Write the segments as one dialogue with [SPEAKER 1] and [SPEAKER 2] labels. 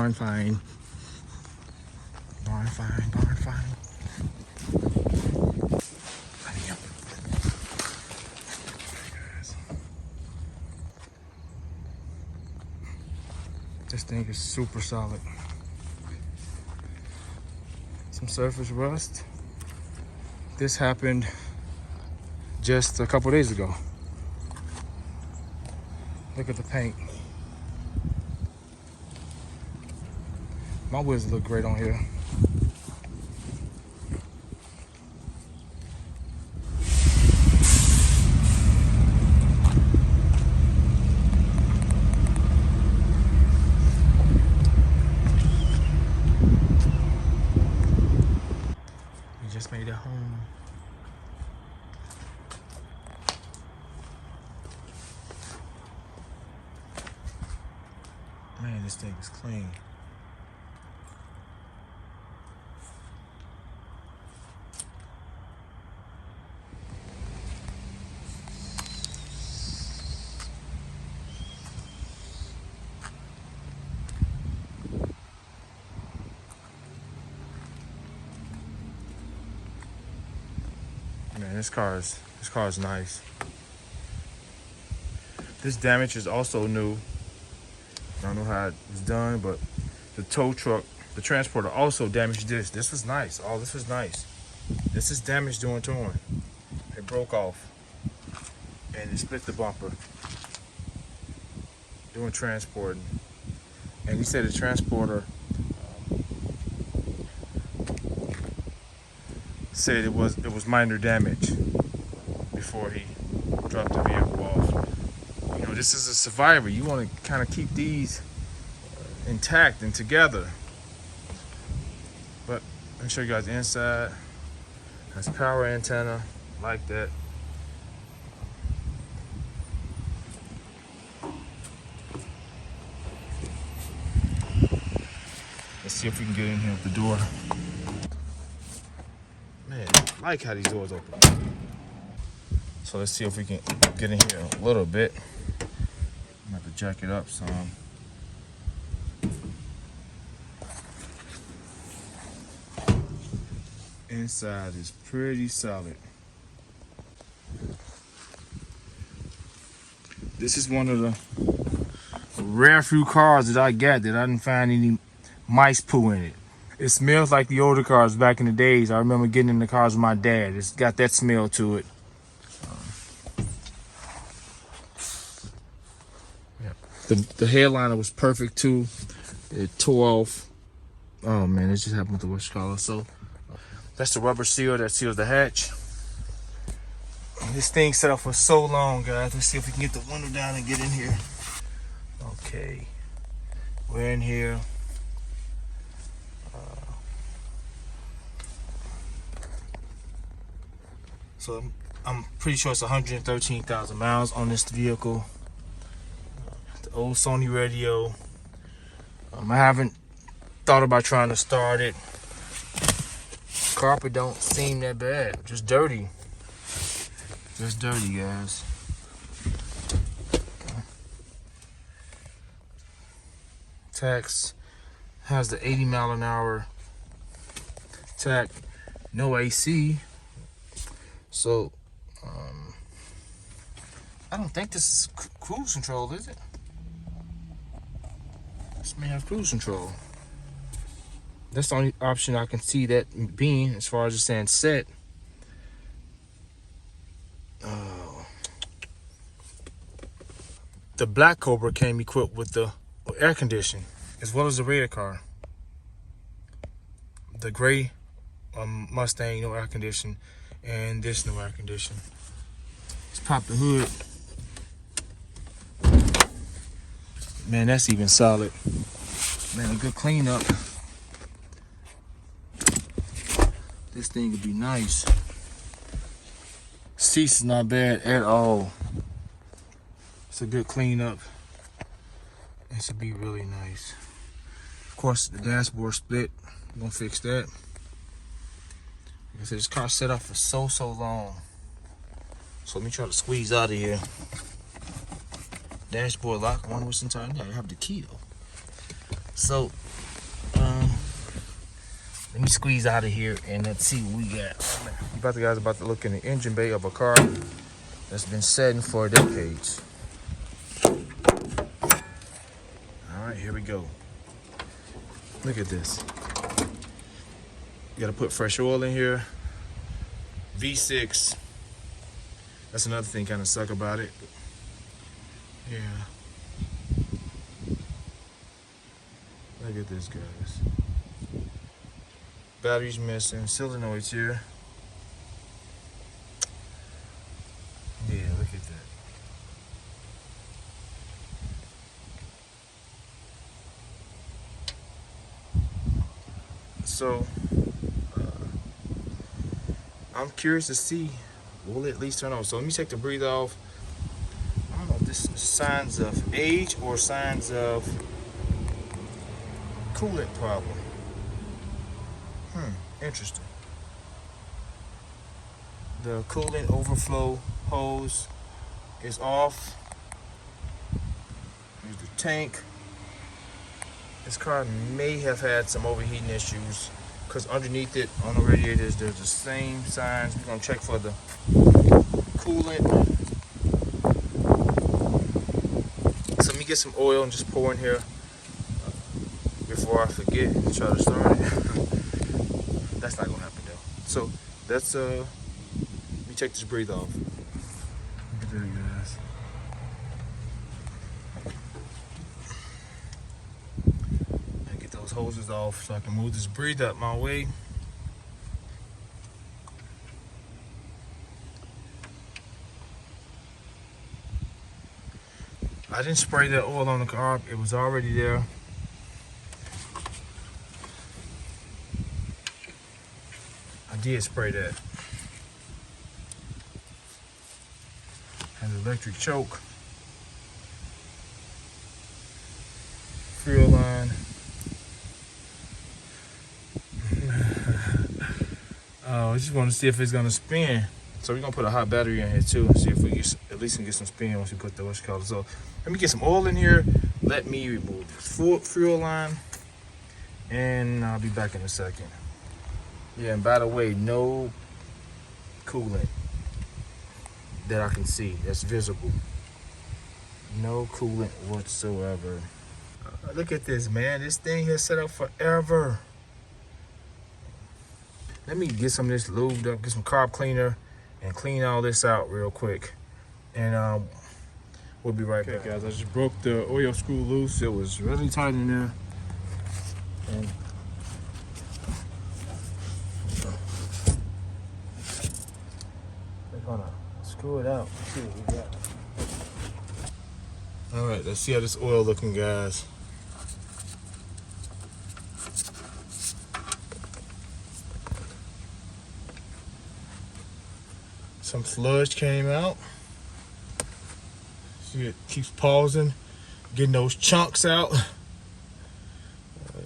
[SPEAKER 1] Barn fine. Barn fine, barn fine. Yep. This thing is super solid. Some surface rust. This happened just a couple days ago. Look at the paint. My wheels look great on here. We just made it home. Man, this thing is clean. Man, this car is nice. This damage is also new. I don't know how it was done, but the tow truck, the transporter also damaged this. This was nice. Oh, this was nice. This is damaged doing torn. It broke off and it split the bumper doing transporting. And he said the transporter said it was minor damage before he dropped the vehicle off. You know, this is a survivor. You want to kind of keep these intact and together. But let me show you guys the inside. Has power antenna like that. Let's see if we can get in here with the door. Man, I like how these doors open. So let's see if we can get in here a little bit. I'm gonna have to jack it up some. Inside is pretty solid. This is one of the rare few cars that I got that I didn't find any mice poo in it. It smells like the older cars back in the days. I remember getting in the cars with my dad. It's got that smell to it. The headliner was perfect too. It tore off. Oh man, it just happened to which color. So that's the rubber seal that seals the hatch. This thing set up for so long, guys. Let's see if we can get the window down and get in here. Okay, we're in here. So I'm pretty sure it's 113,000 miles on this vehicle. The old Sony radio. I haven't thought about trying to start it. Carpet don't seem that bad. Just dirty. Just dirty, guys. Tax has the 80 mile an hour tack. No AC. So, I don't think this is cruise control, is it? This may have cruise control. That's the only option I can see that being, as far as it's saying set. The Black Cobra came equipped with the air conditioning, as well as the red car. The gray Mustang, no air conditioning, and this no air conditioning. Let's pop the hood. Man, that's even solid. Man, a good cleanup. This thing would be nice. Seats is not bad at all. It's a good cleanup. It should be really nice. Of course, the dashboard split. I'm gonna fix that. Like I said, this car set up for so long. So let me try to squeeze out of here. Dashboard lock. I wonder what's inside there. I have the key though. So Let me squeeze out of here and let's see what we got. You guys about to look in the engine bay of a car that's been setting for decades. All right, here we go. Look at this. You gotta put fresh oil in here. V6. That's another thing kind of suck about it. Yeah. Look at this, guys. Battery's missing. Solenoids here. Yeah, look at that. So, I'm curious to see, will it at least turn on? So let me take the breather off. I don't know if this is signs of age or signs of coolant problem. Interesting. The coolant overflow hose is off. Here's the tank. This car may have had some overheating issues because underneath it on the radiators there's the same signs. We're gonna check for the coolant. So let me get some oil and just pour in here before I forget and try to start it. That's not gonna happen though. So that's let me take this breather off. Look at that, guys. And get those hoses off so I can move this breather up my way. I didn't spray that oil on the car, it was already there. I did spray that. Has electric choke. Fuel line. Oh, I just want to see if it's gonna spin. So we're gonna put a hot battery in here too and see if we get, at least can get some spin once we put the what's called. So let me get some oil in here. Let me remove this fuel line, and I'll be back in a second. Yeah, and by the way, no coolant that I can see that's visible. No coolant whatsoever. Look at this, man. This thing has set up forever. Let me get some of this lubed up, get some carb cleaner, and clean all this out real quick. And we'll be right back. Guys, I just broke the oil screw loose. It was really tight in there. And we're gonna screw it out. See what we got. All right, let's see how this oil looking, guys. Some sludge came out. See, it keeps pausing, getting those chunks out.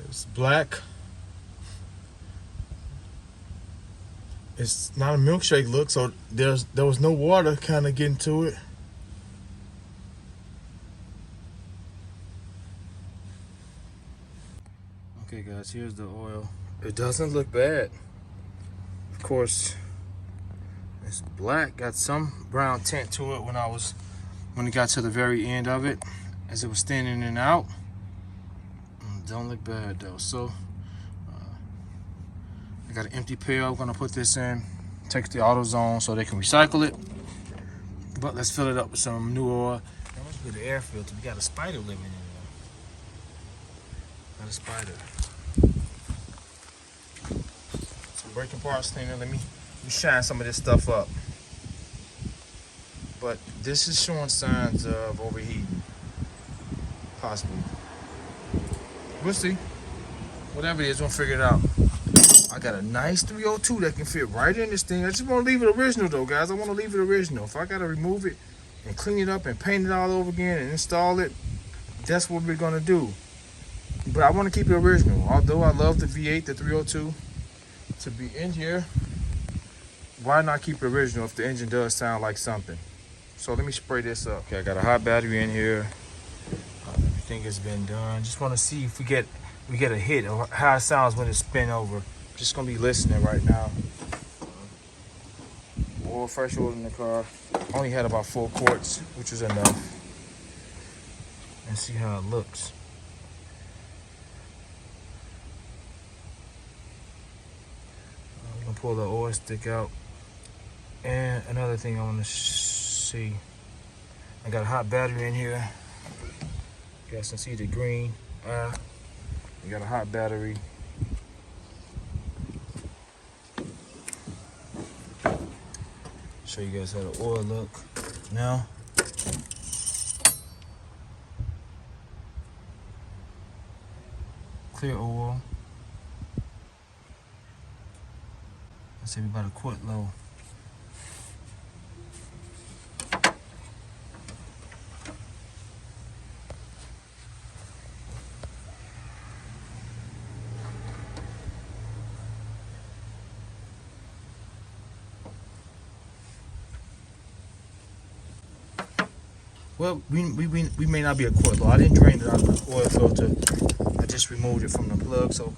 [SPEAKER 1] It's black. It's not a milkshake look, so there was no water kind of getting to it. Okay, guys, here's the oil. It doesn't look bad. Of course, it's black, got some brown tint to it when it got to the very end of it, as it was thinning and out. Don't look bad though. So I got an empty pail. I'm gonna put this in, take the AutoZone so they can recycle it. But let's fill it up with some new oil. That must be the air filter. We got a spider living in there. Got a spider. Some braking parts cleaner. Let me shine some of this stuff up. But this is showing signs of overheating, possibly. We'll see. Whatever it is, we'll figure it out. I got a nice 302 that can fit right in this thing. I just want to leave it original though, guys. I want to leave it original. If I got to remove it and clean it up and paint it all over again and install it, that's what we're going to do. But I want to keep it original. Although I love the V8, the 302, to be in here, why not keep it original if the engine does sound like something? So let me spray this up. Okay, I got a hot battery in here. Everything has been done. Just want to see if we get a hit or how it sounds when it's spin over. just gonna be listening right now. Oil, fresh oil in the car. Only had about 4 quarts, which is enough. And see how it looks. I'm gonna pull the oil stick out. And another thing I want to see, I got a hot battery in here. You guys can see the green. We got a hot battery. Show you guys how the oil look now. Clear oil. Let's say we about a quart low. Well, we may not be a quart low. I didn't drain it out of the oil filter. I just removed it from the plug, so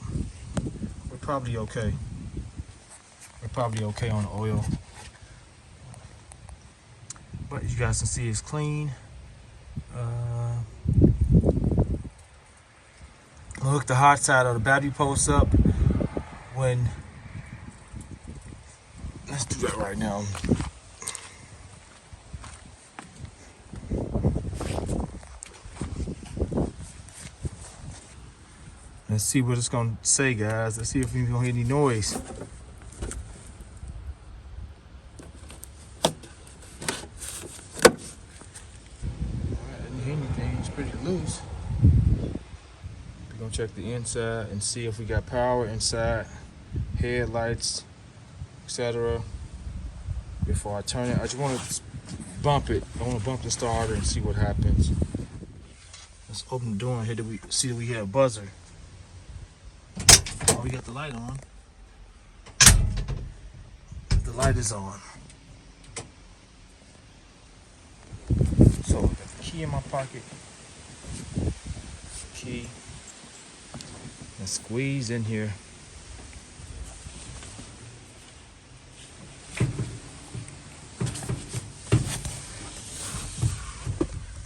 [SPEAKER 1] we're probably okay. We're probably okay on the oil. But you guys can see it's clean. Hook the hot side of the battery post up when. Let's do that right now. Let's see what it's gonna say, guys. Let's see if we're gonna hear any noise. Alright, I didn't hear anything. It's pretty loose. We're gonna check the inside and see if we got power inside, headlights, etc. Before I turn it, I just want to bump it. I want to bump the starter and see what happens. Let's open the door and here we see that we have a buzzer. Oh, we got the light on. The light is on. So I got the key in my pocket. Key. And squeeze in here.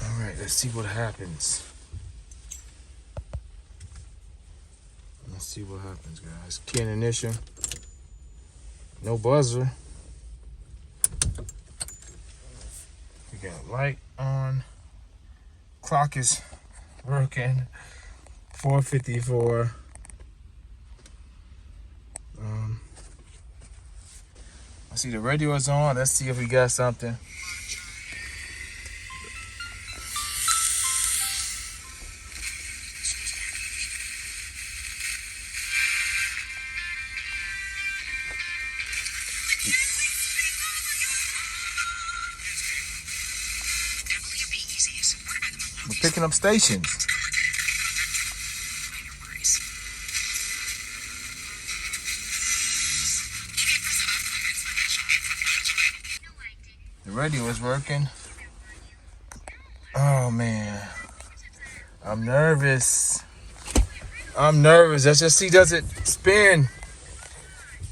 [SPEAKER 1] All right, let's see what happens. Let's see what happens, guys. Key in ignition. No buzzer. We got light on. Clock is working. 4:54. I see the radio is on. Let's see if we got something. We're picking up stations. The radio is working. Oh man, I'm nervous. Let's just see, does it spin?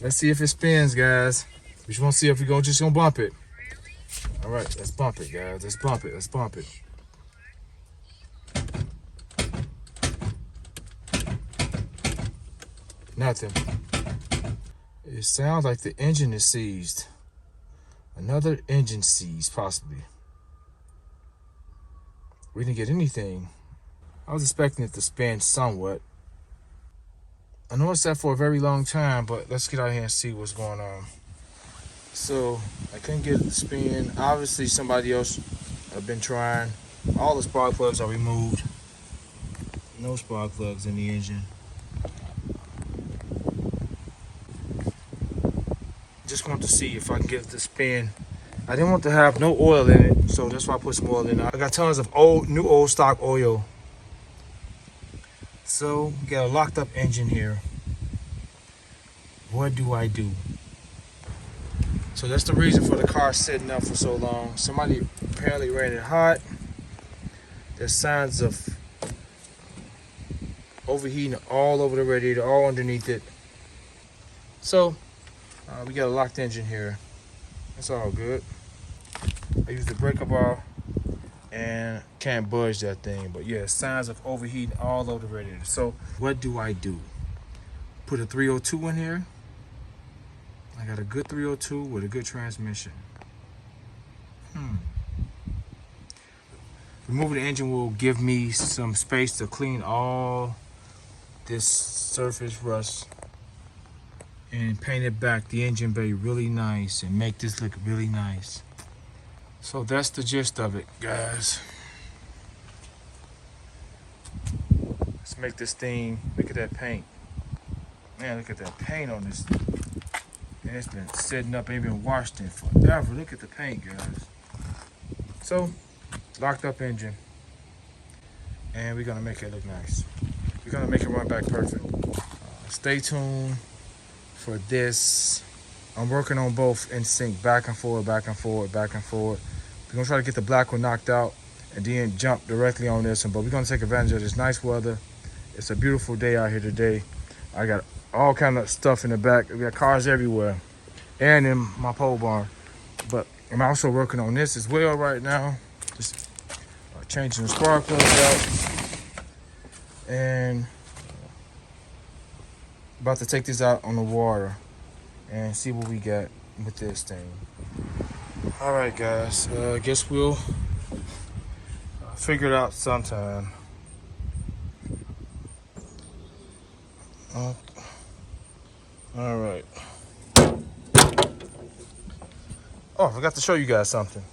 [SPEAKER 1] Let's see if it spins, guys. We just want to see if we're just gonna bump it. All right, let's bump it, guys. Let's bump it. Let's bump it. Nothing. It sounds like the engine is seized. Another engine seized, possibly. We didn't get anything. I was expecting it to spin somewhat. I know it's set for a very long time, but let's get out here and see what's going on. So I couldn't get it to spin. Obviously somebody else have been trying. All the spark plugs are removed. No spark plugs in the engine. Just want to see if I can get it to spin. I didn't want to have no oil in it, so that's why I put some oil in it. I got tons of new old stock oil. So we got a locked up engine here. What do I do? So that's the reason for the car sitting up for so long. Somebody apparently ran it hot. There's signs of overheating all over the radiator, all underneath it. So we got a locked engine here. It's all good. I used the breaker bar and can't budge that thing. But yeah, signs of overheating all over the radiator. So what do? Put a 302 in here. I got a good 302 with a good transmission. Removing the engine will give me some space to clean all this surface rust and paint it back, the engine bay, really nice and make this look really nice. So that's the gist of it, guys. Let's make this thing, look at that paint. Man, look at that paint on this. And it's been sitting up, ain't been washed in forever. Look at the paint, guys. So, locked up engine. And we're gonna make it look nice. We're gonna make it run back perfect. Stay tuned for this. I'm working on both in sync, back and forward, back and forward, back and forward. We're gonna try to get the black one knocked out and then jump directly on this one, but we're gonna take advantage of this nice weather. It's a beautiful day out here today. I got all kind of stuff in the back. We got cars everywhere and in my pole barn. But I'm also working on this as well right now. Just changing the spark plugs out. And about to take this out on the water and see what we got with this thing. All right, guys, I guess we'll figure it out sometime. All right. Oh, I forgot to show you guys something.